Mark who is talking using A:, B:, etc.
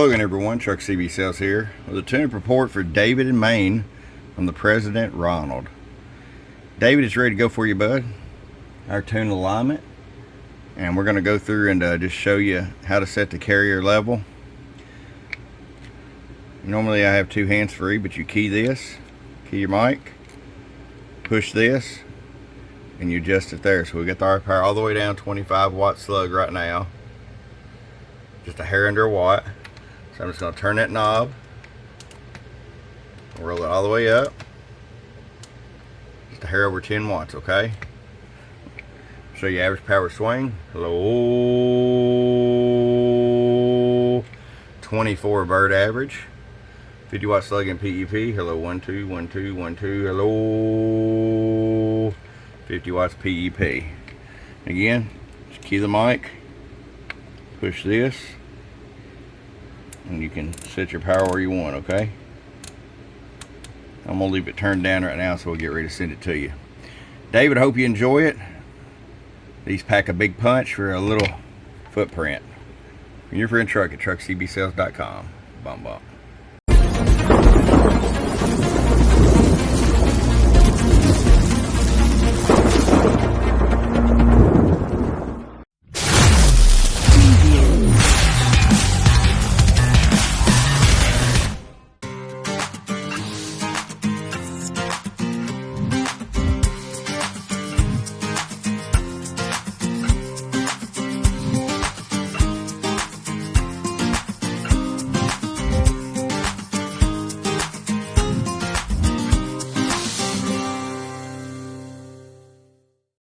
A: Hello again everyone, Truck CB Sales here with a tune-up report for David in Maine from the President Ronald. David is ready to go for you, bud. Our tune alignment, and we're going to go through and just show you how to set the carrier level. Normally I have two hands free, but you key this, key your mic, push this, and you adjust it there. So we got the RPM all the way down, 25 watt slug right now, just a hair under a watt. So I'm just going to turn that knob, roll it all the way up, just a hair over 10 watts, okay? Show you average power swing. Hello, 24 bird average, 50 watt slug and PEP. Hello, 1 2 1 2 1 2. Hello, 50 watts PEP. Again, just key the mic, push this, and you can set your power where you want, okay? I'm gonna leave it turned down right now so we'll get ready to send it to you. David, I hope you enjoy it. These pack a big punch for a little footprint. From your friend Truck at truckcbsales.com. Bum bum.